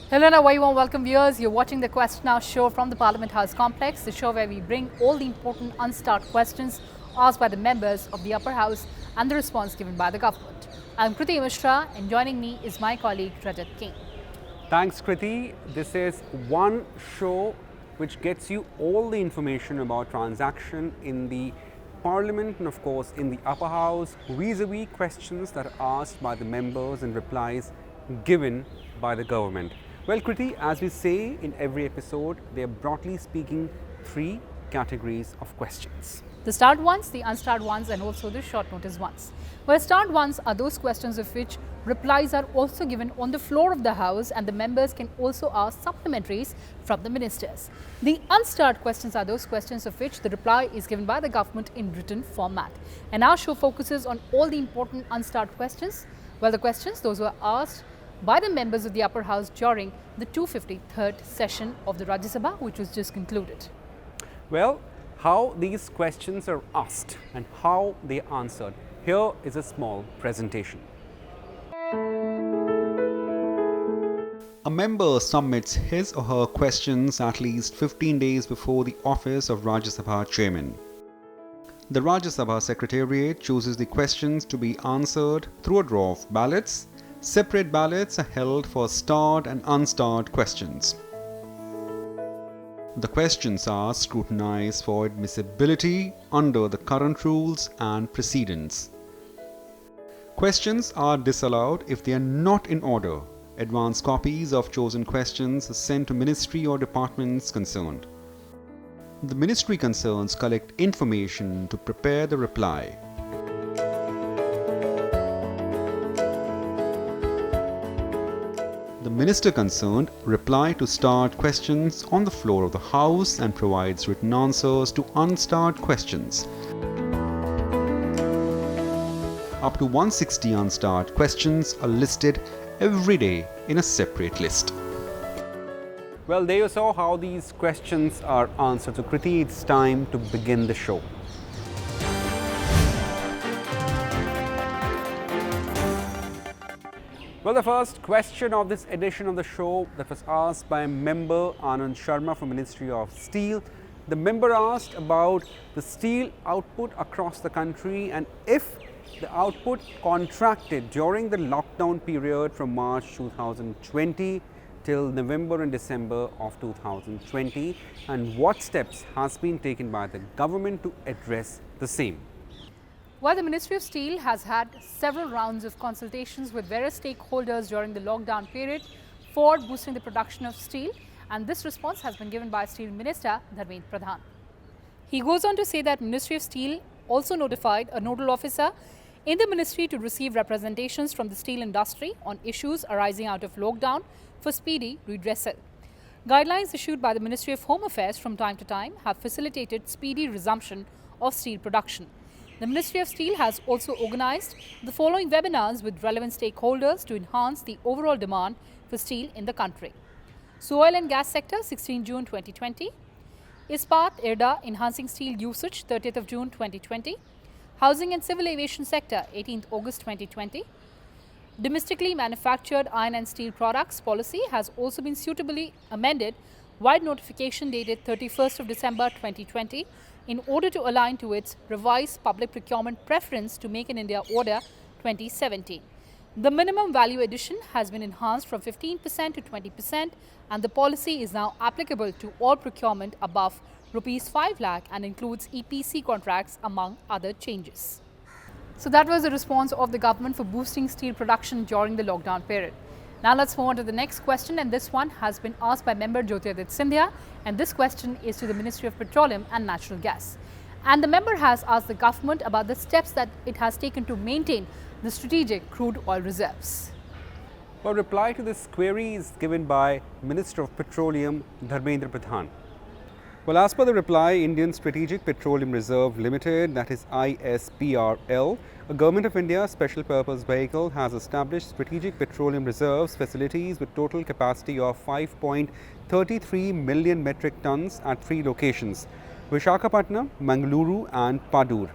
Hello and a very warm welcome viewers. You're watching the Question Now show from the Parliament House complex, the show where we bring all the important unstart questions asked by the members of the upper house and the response given by the government. I'm KRITI MISHRA and joining me is my colleague Rajat. Thanks, Kriti. This is one show which gets you all the information about transaction in the Parliament and of course in the upper house, vis-a-vis questions that are asked by the members and replies given by the government. Well, Kriti, as we say in every episode, they are broadly speaking three categories of questions. The start ones, the unstart ones and also the short notice ones. Well, start ones are those questions of which replies are also given on the floor of the House and the members can also ask supplementaries from the ministers. The unstart questions are those questions of which the reply is given by the government in written format. And our show focuses on all the important unstart questions. Well, the questions, those were asked by the members of the upper house during the 253rd session of the Rajya Sabha, which was just concluded. Well, how these questions are asked and how they are answered. Here is a small presentation. A member submits his or her questions at least 15 days before the office of Rajya Sabha chairman. The Rajya Sabha Secretariat chooses the questions to be answered through a draw of ballots. Separate ballots are held for starred and unstarred questions. The questions are scrutinized for admissibility under the current rules and precedents. Questions are disallowed if they are not in order. Advance copies of chosen questions are sent to ministry or departments concerned. The ministry concerns collect information to prepare the reply. The minister concerned reply to starred questions on the floor of the House and provides written answers to unstarred questions. Up to 160 unstarred questions are listed every day in a separate list. Well, there you saw how these questions are answered. So, Kriti, it's time to begin the show. Well, the first question of this edition of the show that was asked by member Anand Sharma from Ministry of Steel. The member asked about the steel output across the country and if the output contracted during the lockdown period from March 2020 till November and December of 2020 and what steps has been taken by the government to address the same. While the Ministry of Steel has had several rounds of consultations with various stakeholders during the lockdown period for boosting the production of steel, and this response has been given by Steel Minister Dharmendra Pradhan. He goes on to say that Ministry of Steel also notified a nodal officer in the ministry to receive representations from the steel industry on issues arising out of lockdown for speedy redressal. Guidelines issued by the Ministry of Home Affairs from time to time have facilitated speedy resumption of steel production. The Ministry of Steel has also organized the following webinars with relevant stakeholders to enhance the overall demand for steel in the country. Oil and gas sector, 16 June 2020. Ispat IRDA, enhancing steel usage, 30th of June 2020. Housing and civil aviation sector, 18th August 2020. Domestically manufactured iron and steel products policy has also been suitably amended, wide notification dated 31st of December 2020 in order to align to its revised public procurement preference to Make in India Order 2017. The minimum value addition has been enhanced from 15% to 20% and the policy is now applicable to all procurement above Rs 5 lakh and includes EPC contracts among other changes. So that was the response of the government for boosting steel production during the lockdown period. Now let's move on to the next question and this one has been asked by member Jyotirudit Scindia and this question is to the Ministry of Petroleum and Natural Gas. And the member has asked the government about the steps that it has taken to maintain the strategic crude oil reserves. Well, reply to this query is given by Minister of Petroleum Dharmendra Pradhan. Well, as per the reply, Indian Strategic Petroleum Reserve Limited, that is ISPRL, a Government of India special purpose vehicle has established strategic petroleum reserves facilities with total capacity of 5.33 million metric tons at 3 locations, Visakhapatnam, Mangaluru and Padur.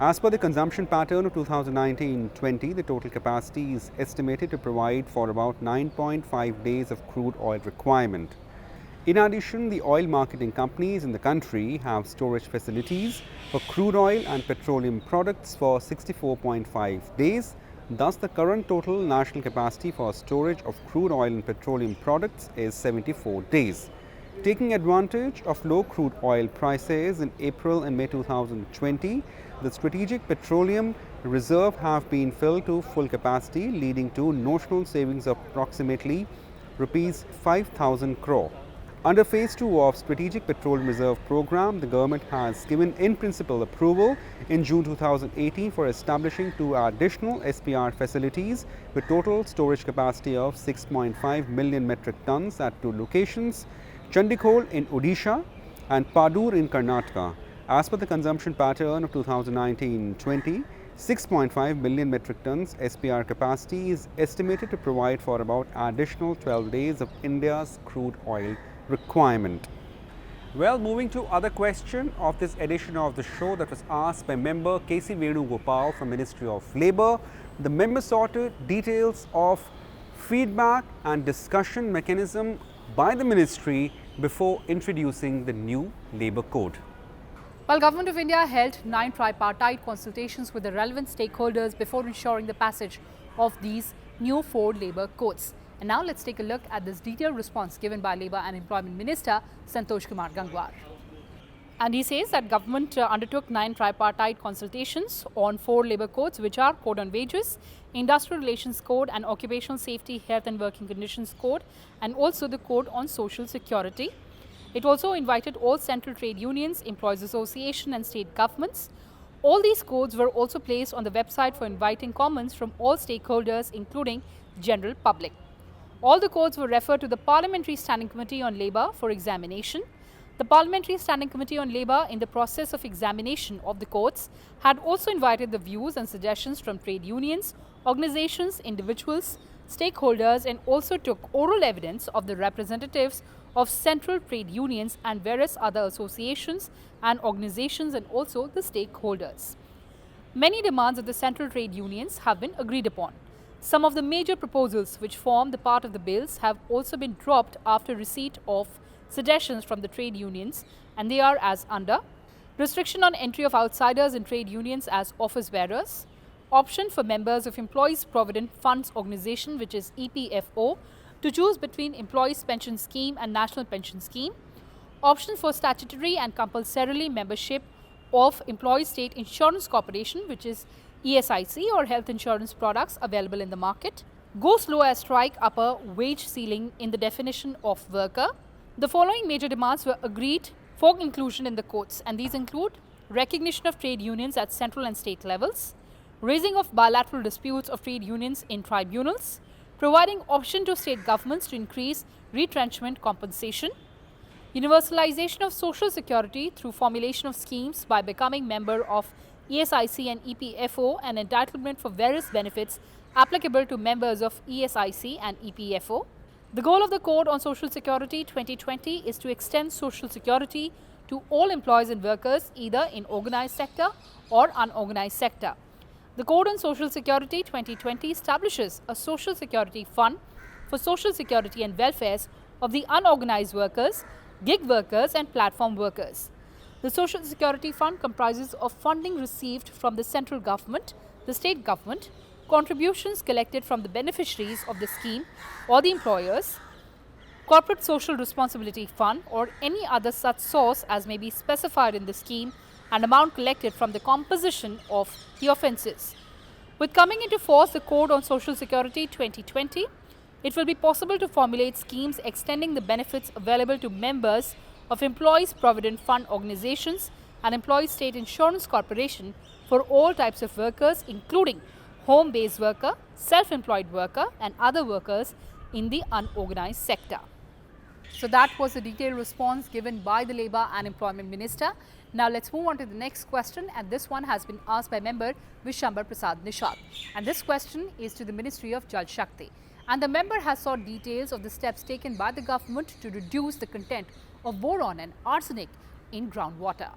As per the consumption pattern of 2019-20, the total capacity is estimated to provide for about 9.5 days of crude oil requirement. In addition, the oil marketing companies in the country have storage facilities for crude oil and petroleum products for 64.5 days. Thus, the current total national capacity for storage of crude oil and petroleum products is 74 days. Taking advantage of low crude oil prices in April and May 2020, the strategic petroleum reserve have been filled to full capacity, leading to notional savings of approximately rupees 5,000 crore. Under Phase 2 of Strategic Petroleum Reserve Program, the government has given in-principle approval in June 2018 for establishing 2 additional SPR facilities with total storage capacity of 6.5 million metric tons at 2 locations, Chandikhol in Odisha and Padur in Karnataka. As per the consumption pattern of 2019-20, 6.5 million metric tons SPR capacity is estimated to provide for about additional 12 days of India's crude oil requirement. Well, moving to other question of this edition of the show that was asked by member K.C. Venugopal from Ministry of Labour. The member sought details of feedback and discussion mechanism by the ministry before introducing the new labour code. Well, Government of India held 9 tripartite consultations with the relevant stakeholders before ensuring the passage of these new 4 labour codes. And now let's take a look at this detailed response given by Labour and Employment Minister Santosh Kumar Gangwar. And he says that government undertook 9 tripartite consultations on 4 labour codes, which are Code on Wages, Industrial Relations Code and Occupational Safety, Health and Working Conditions Code, and also the Code on Social Security. It also invited all central trade unions, employees association and state governments. All these codes were also placed on the website for inviting comments from all stakeholders, including general public. All the codes were referred to the Parliamentary Standing Committee on Labour for examination. The Parliamentary Standing Committee on Labour, in the process of examination of the codes, had also invited the views and suggestions from trade unions, organizations, individuals, stakeholders, and also took oral evidence of the representatives of central trade unions and various other associations and organizations, and also the stakeholders. Many demands of the central trade unions have been agreed upon. Some of the major proposals which form the part of the bills have also been dropped after receipt of suggestions from the trade unions, and they are as under: restriction on entry of outsiders in trade unions as office bearers, option for members of Employees Provident Funds Organization, which is EPFO, to choose between Employees Pension Scheme and National Pension Scheme, option for statutory and compulsorily membership of Employees State Insurance Corporation, which is ESIC, or health insurance products available in the market, go slow as strike upper wage ceiling in the definition of worker. The following major demands were agreed for inclusion in the codes, and these include recognition of trade unions at central and state levels, raising of bilateral disputes of trade unions in tribunals, providing option to state governments to increase retrenchment compensation, universalization of social security through formulation of schemes by becoming member of ESIC and EPFO, and entitlement for various benefits applicable to members of ESIC and EPFO. The goal of the Code on Social Security 2020 is to extend social security to all employees and workers, either in organized sector or unorganized sector. The Code on Social Security 2020 establishes a social security fund for social security and welfares of the unorganized workers, gig workers and platform workers. The Social Security Fund comprises of funding received from the central government, the state government, contributions collected from the beneficiaries of the scheme or the employers, corporate social responsibility fund or any other such source as may be specified in the scheme, and amount collected from the composition of the offences. With coming into force the Code on Social Security 2020, it will be possible to formulate schemes extending the benefits available to members of Employees Provident Fund Organizations and Employees State Insurance Corporation for all types of workers, including home-based worker, self-employed worker and other workers in the unorganized sector. So that was a detailed response given by the Labour and Employment Minister. Now let's move on to the next question, and this one has been asked by member VISHAMBHAR NISHAD. And this question is to the Ministry of Jal Shakti. And the member has sought details of the steps taken by the government to reduce the content of boron and arsenic in groundwater.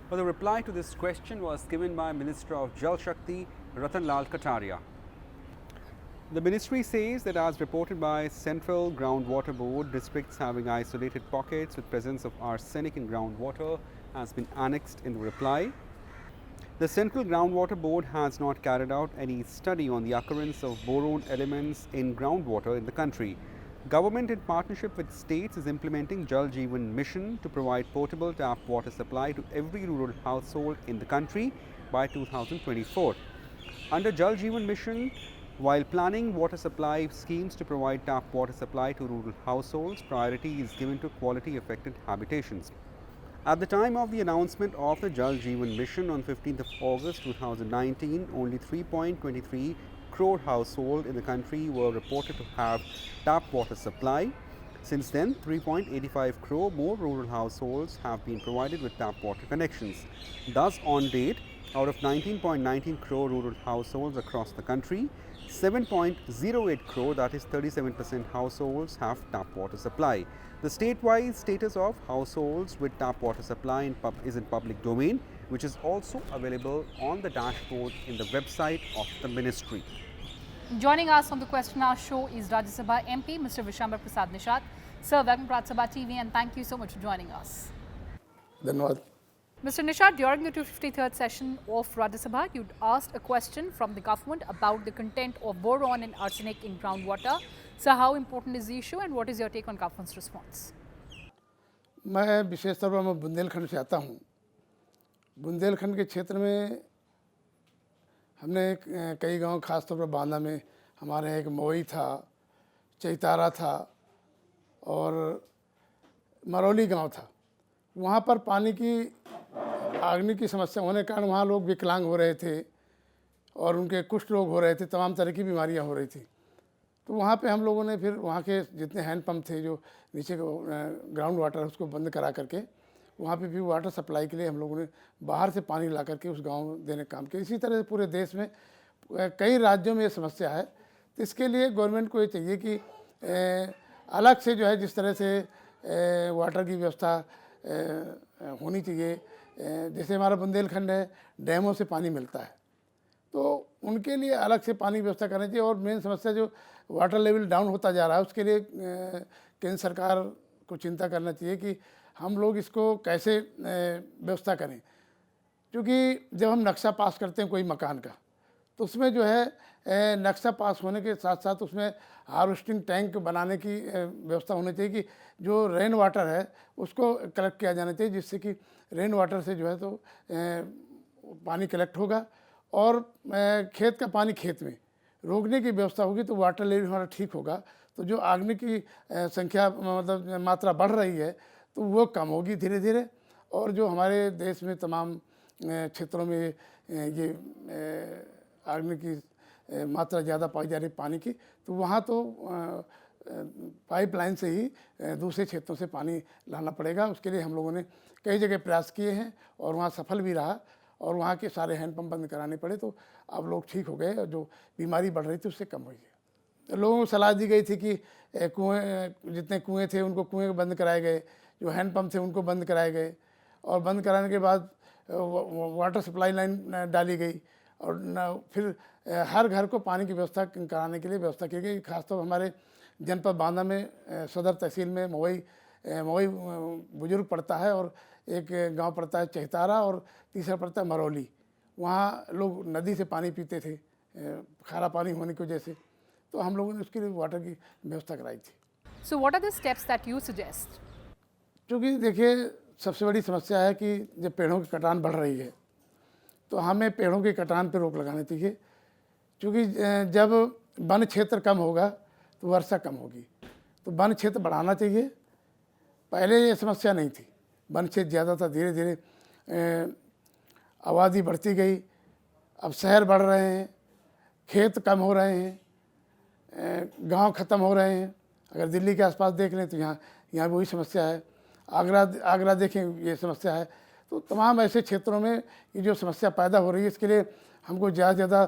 Well, the reply to this question was given by Minister of Jal Shakti, Ratan Lal Kataria. The ministry says that as reported by Central Groundwater Board, districts having isolated pockets with presence of arsenic in groundwater has been annexed in the reply. The Central Groundwater Board has not carried out any study on the occurrence of boron elements in groundwater in the country. Government in partnership with states is implementing Jal Jeevan Mission to provide potable tap water supply to every rural household in the country by 2024. Under Jal Jeevan Mission, while planning water supply schemes to provide tap water supply to rural households, priority is given to quality affected habitations. At the time of the announcement of the Jal Jeevan Mission on 15th of August 2019, only 3.23 crore households in the country were reported to have tap water supply. Since then, 3.85 crore more rural households have been provided with tap water connections. Thus, on date, out of 19.19 crore rural households across the country, 7.08 crore, that is 37% households, have tap water supply. The statewide status of households with tap water supply is in public domain, which is also available on the dashboard in the website of the ministry. Joining us on the Question Hour show is Rajya Sabha MP, Mr. VISHAMBHAR Prasad NISHAD. Sir, welcome to Rajya Sabha TV and thank you so much for joining us. धन्यवाद. Mr. NISHAD, during the 253rd session of Rajya Sabha, you asked a question from the government about the content of boron and arsenic in groundwater. So, how important is the issue and what is your take on government's response? मैं विशेष तौर पर मैं बुंदेलखंड से आता हूँ. बुंदेलखंड के क्षेत्र में हमने कई गांव, खास तौर पर बांदा में हमारे एक मोई था, चैतारा था और मरौली गांव था. वहाँ पर पानी की अग्नि की समस्या होने के कारण वहाँ लोग विकलांग हो रहे थे और उनके कुष्ठ रोग हो रहे थे, तमाम तरह की बीमारियाँ हो रही थी. तो वहाँ पे हम लोगों ने फिर वहाँ के जितने हैंड पंप थे जो नीचे ग्राउंड वाटर उसको बंद करा करके वहाँ पे भी वाटर सप्लाई के लिए हम लोगों ने बाहर से पानी ला करके उस गांव में देने का काम किया. इसी तरह से पूरे देश में कई राज्यों में ये समस्या है. तो इसके लिए गवर्नमेंट को ये चाहिए कि अलग से जो है जिस तरह से वाटर की व्यवस्था होनी चाहिए. जैसे हमारा बुंदेलखंड है, डैमों से पानी मिलता है, तो उनके लिए अलग से पानी व्यवस्था करनी चाहिए. और मेन समस्या जो वाटर लेवल डाउन होता जा रहा है उसके लिए केंद्र सरकार को चिंता करना चाहिए कि हम लोग इसको कैसे व्यवस्था करें. क्योंकि जब हम नक्शा पास करते हैं कोई मकान का, तो उसमें जो है नक्शा पास होने के साथ साथ उसमें हार्वेस्टिंग टैंक बनाने की व्यवस्था होनी चाहिए कि जो रेन वाटर है उसको कलेक्ट किया जाना चाहिए, जिससे कि रेन वाटर से जो है तो पानी कलेक्ट होगा और खेत का पानी खेत में रोकने की व्यवस्था होगी तो वाटर लेवल हमारा ठीक होगा. तो जो आग्नि की संख्या मतलब मात्रा बढ़ रही है तो वो कम होगी धीरे धीरे. और जो हमारे देश में तमाम क्षेत्रों में ये आग्नि की मात्रा ज़्यादा पाई जा रही पानी की, तो वहाँ तो पाइपलाइन से ही दूसरे क्षेत्रों से पानी लाना पड़ेगा. उसके लिए हम लोगों ने कई जगह प्रयास किए हैं और वहाँ सफल भी रहा और वहाँ के सारे हैंडपम्प बंद कराने पड़े तो अब लोग ठीक हो गए और जो बीमारी बढ़ रही थी उससे कम हुई है. तो लोगों को सलाह दी गई थी कि कुएँ जितने कुएँ थे उनको कुएँ बंद कराए गए, जो हैंडपम्प थे उनको बंद कराए गए और बंद कराने के बाद वाटर सप्लाई लाइन डाली गई और फिर हर घर को पानी की व्यवस्था कराने के लिए व्यवस्था की गई. खासतौर हमारे जनपद बांदा में सदर तहसील में मोई बुजुर्ग पड़ता है और एक गांव पड़ता है चैतारा और तीसरा पड़ता है मरौली. वहाँ लोग नदी से पानी पीते थे खारा पानी होने की वजह से, तो हम लोगों ने उसके लिए वाटर की व्यवस्था कराई थी. So, what are the steps that you suggest? क्योंकि देखिए सबसे बड़ी समस्या है कि जब पेड़ों की कटान बढ़ रही है तो हमें पेड़ों की कटान पर रोक लगानी चाहिए. क्योंकि जब वन क्षेत्र कम होगा तो वर्षा कम होगी, तो वन क्षेत्र बढ़ाना चाहिए. पहले ये समस्या नहीं थी, वन क्षेत्र ज़्यादा था, धीरे धीरे आबादी बढ़ती गई, अब शहर बढ़ रहे हैं, खेत कम हो रहे हैं, गांव ख़त्म हो रहे हैं. अगर दिल्ली के आसपास देख लें तो यहाँ वही समस्या है. आगरा देखें ये समस्या है. तो तमाम ऐसे क्षेत्रों में ये जो समस्या पैदा हो रही है इसके लिए हमको ज़्यादा से ज़्यादा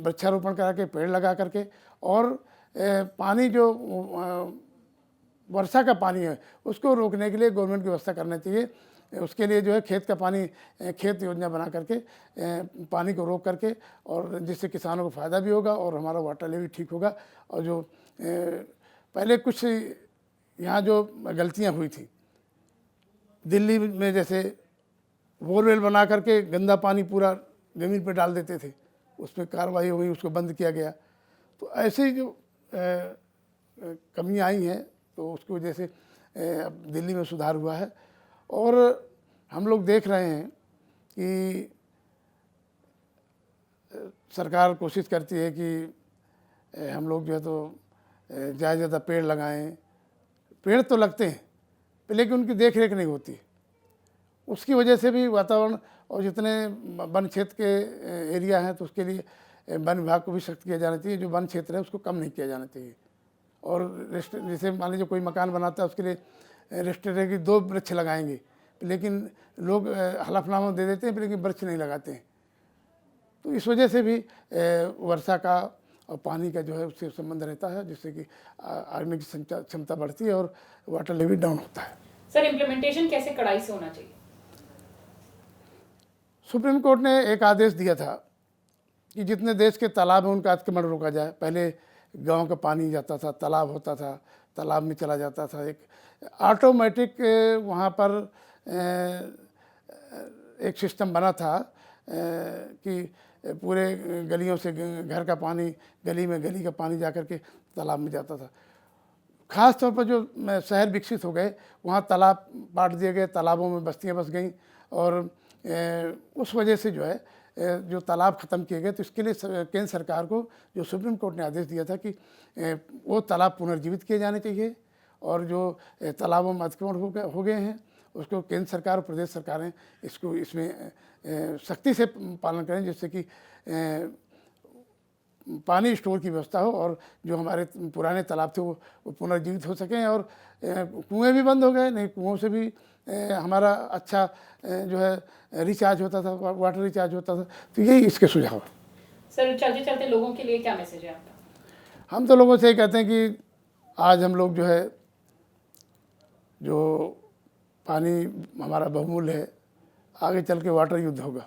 वृक्षारोपण करा के पेड़ लगा करके और पानी जो वर्षा का पानी है उसको रोकने के लिए गवर्नमेंट की व्यवस्था करना चाहिए. उसके लिए जो है खेत का पानी, खेत योजना बना करके पानी को रोक करके, और जिससे किसानों को फ़ायदा भी होगा और हमारा वाटर लेवल ठीक होगा। और जो पहले कुछ यहाँ जो गलतियाँ हुई थी, दिल्ली में जैसे बोरवेल बना करके गंदा पानी पूरा ज़मीन पर डाल देते थे, उस पर कार्रवाई हो गई, उसको बंद किया गया। तो ऐसे जो कमियाँ आई हैं, तो उसकी वजह से अब दिल्ली में सुधार हुआ है। और हम लोग देख रहे हैं कि सरकार कोशिश करती है कि हम लोग जो है तो ज़्यादा से ज़्यादा पेड़ लगाएं। पेड़ तो लगते हैं, लेकिन उनकी देख रेख नहीं होती। उसकी वजह से भी वातावरण, और जितने वन क्षेत्र के एरिया हैं तो उसके लिए वन विभाग को भी सख्त किया जाना चाहिए। जो वन क्षेत्र है उसको कम नहीं किया जाना चाहिए। और जैसे मान लीजिए कोई मकान बनाता है, उसके लिए रेस्ट्रिक्ट है कि 2 वृक्ष लगाएंगे, लेकिन लोग हलफनामा दे देते हैं, लेकिन वृक्ष नहीं लगाते हैं। तो इस वजह से भी वर्षा का और पानी का जो है उससे संबंध रहता है, जिससे कि आने की क्षमता बढ़ती है और वाटर लेवल डाउन होता है। सर, इम्प्लीमेंटेशन कैसे कड़ाई से होना चाहिए? सुप्रीम कोर्ट ने एक आदेश दिया था कि जितने देश के तालाब हैं उनका अतिक्रमण रोका जाए। पहले गांव का पानी जाता था, तालाब होता था, तालाब में चला जाता था, एक ऑटोमेटिक वहाँ पर एक सिस्टम बना था कि पूरे गलियों से घर का पानी, गली का पानी जा कर के तालाब में जाता था। ख़ास तौर पर जो शहर विकसित हो गए, वहाँ तालाब बांट दिए गए, तालाबों में बस्तियाँ बस गईं, और उस वजह से जो है जो तालाब ख़त्म किए गए। तो इसके लिए केंद्र सरकार को जो सुप्रीम कोर्ट ने आदेश दिया था कि वो तालाब पुनर्जीवित किए जाने चाहिए, और जो तालाबों में अतिक्रमण हो गए हैं उसको केंद्र सरकार और प्रदेश सरकारें इसमें सख्ती से पालन करें, जिससे कि पानी स्टोर की व्यवस्था हो और जो हमारे पुराने तालाब थे वो पुनर्जीवित हो सकें। और कुएँ भी बंद हो गए, नहीं कुओं से भी हमारा अच्छा जो है रिचार्ज होता था, वाटर रिचार्ज होता था। तो यही इसके सुझाव। सर, चलते चलते लोगों के लिए क्या मैसेज है आपका? हम तो लोगों से ये कहते हैं कि आज हम लोग जो है, जो पानी हमारा बहुमूल्य है, आगे चल के वाटर युद्ध होगा।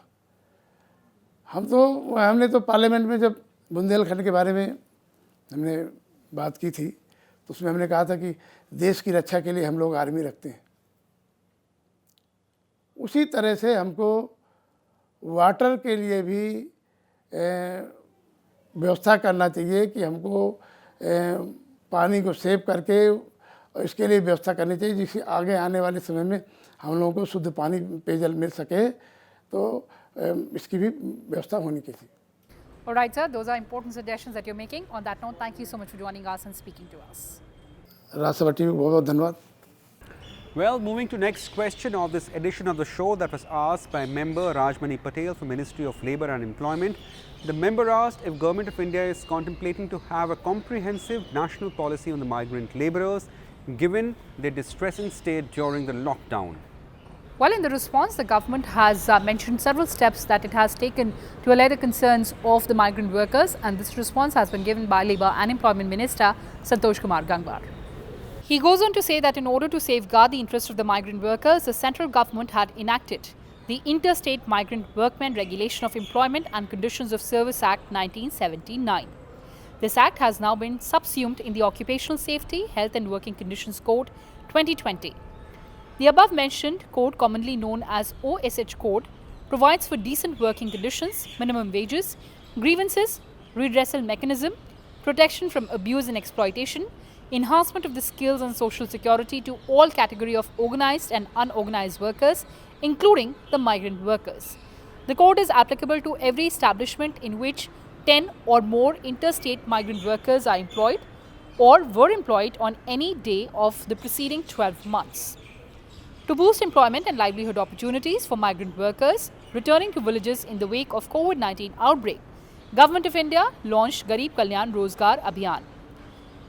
हमने तो पार्लियामेंट में जब बुंदेलखंड के बारे में हमने बात की थी, तो उसमें हमने कहा था कि देश की रक्षा के लिए हम लोग आर्मी रखते हैं। उसी तरह से हमको वाटर के लिए भी व्यवस्था करना चाहिए कि हमको पानी को सेव करके इसके लिए व्यवस्था करनी चाहिए, जिससे आगे आने वाले समय में हम लोगों को शुद्ध पानी, पेयजल मिल सके। तो इसकी भी व्यवस्था होनी चाहिए। All right, sir. Those are important suggestions that you're making. On that note, thank you so much for joining us and speaking to us. राज्य सभा टीवी को बहुत-बहुत धन्यवाद। Well, moving to next question of this edition of the show that was asked by member Rajmani Patel from Ministry of Labour and Employment. The member asked if Government of India is contemplating to have a comprehensive national policy on the migrant labourers given their distressing state during the lockdown. Well, in the response, the government has mentioned several steps that it has taken to allay the concerns of the migrant workers, and this response has been given by Labour and Employment Minister Santosh Kumar Gangwar. He goes on to say that in order to safeguard the interests of the migrant workers, the central government had enacted the Interstate Migrant Workmen Regulation of Employment and Conditions of Service Act 1979. This act has now been subsumed in the Occupational Safety, Health and Working Conditions Code 2020. The above mentioned code, commonly known as OSH code, provides for decent working conditions, minimum wages, grievances, redressal mechanism, protection from abuse and exploitation, enhancement of the skills and social security to all category of organized and unorganized workers, including the migrant workers. The code is applicable to every establishment in which 10 or more interstate migrant workers are employed or were employed on any day of the preceding 12 months. To boost employment and livelihood opportunities for migrant workers returning to villages in the wake of COVID-19 outbreak, Government of India launched Garib Kalyan Rozgar Abhiyan.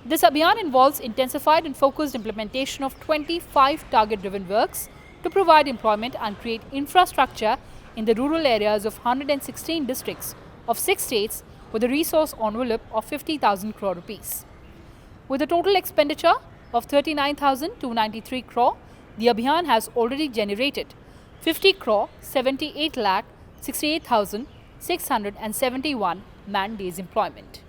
This Abhiyan involves intensified and focused implementation of 25 target-driven works to provide employment and create infrastructure in the rural areas of 116 districts of 6 states with a resource envelope of 50,000 crore rupees. With a total expenditure of 39,293 crore, the Abhiyan has already generated 50 crore 78 lakh 68,671 man days employment.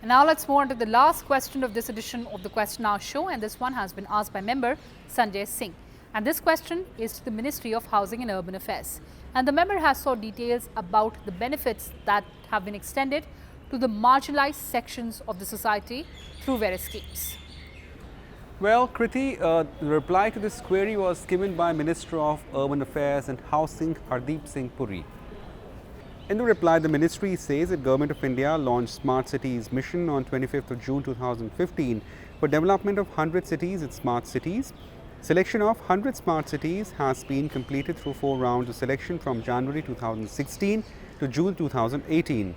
And now let's move on to the last question of this edition of the Question Hour show, and this one has been asked by member Sanjay Singh. And this question is to the Ministry of Housing and Urban Affairs. And the member has sought details about the benefits that have been extended to the marginalized sections of the society through various schemes. Well, Kriti, the reply to this query was given by Minister of Urban Affairs and Housing Hardeep Singh Puri. In the reply, the ministry says that Government of India launched Smart Cities mission on 25th of June 2015 for development of 100 cities with smart cities. Selection of 100 smart cities has been completed through 4 rounds of selection from January 2016 to June 2018.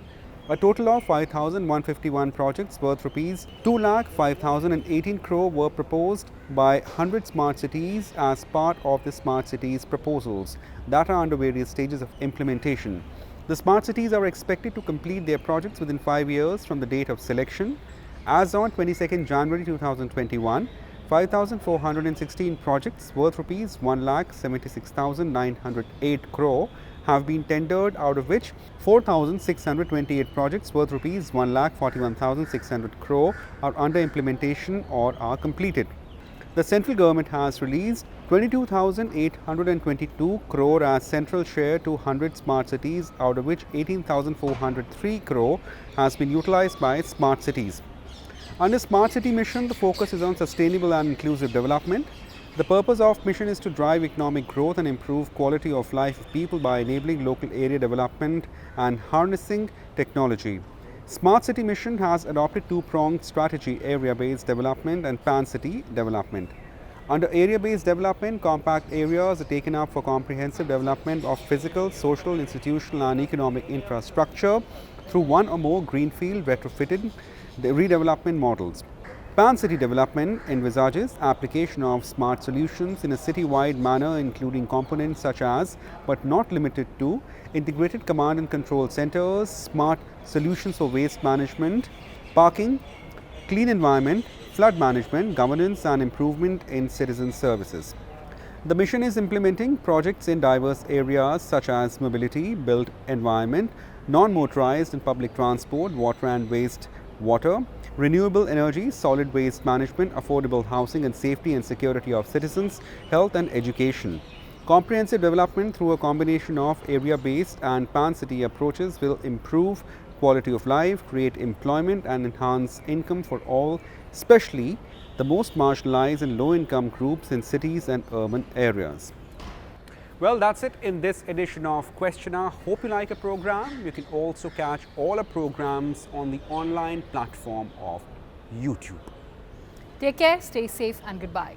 A total of 5,151 projects worth rupees 2,05,018 crore were proposed by 100 smart cities as part of the smart cities proposals that are under various stages of implementation. The smart cities are expected to complete their projects within 5 years from the date of selection. As on 22nd January 2021, 5,416 projects worth rupees 1,76,908 crore have been tendered, out of which 4,628 projects worth rupees 1,41,600 crore are under implementation or are completed. The central government has released 22,822 crore as central share to 100 smart cities, out of which 18,403 crore has been utilized by smart cities. Under Smart City Mission, the focus is on sustainable and inclusive development. The purpose of mission is to drive economic growth and improve quality of life of people by enabling local area development and harnessing technology. Smart City Mission has adopted 2-pronged strategy: area-based development and pan-city development. Under area-based development, compact areas are taken up for comprehensive development of physical, social, institutional and economic infrastructure through one or more greenfield retrofitted redevelopment models. Pan-city development envisages application of smart solutions in a city-wide manner, including components such as, but not limited to, integrated command and control centers, smart solutions for waste management, parking, clean environment, flood management, governance and improvement in citizen services. The mission is implementing projects in diverse areas such as mobility, built environment, non-motorized and public transport, water and waste water, renewable energy, solid waste management, affordable housing and safety and security of citizens, health and education. Comprehensive development through a combination of area-based and pan-city approaches will improve quality of life, create employment and enhance income for all, especially the most marginalized and low-income groups in cities and urban areas. Well, that's it in this edition of Question Hour. Hope you like our program. You can also catch all our programs on the online platform of YouTube. Take care, stay safe and goodbye.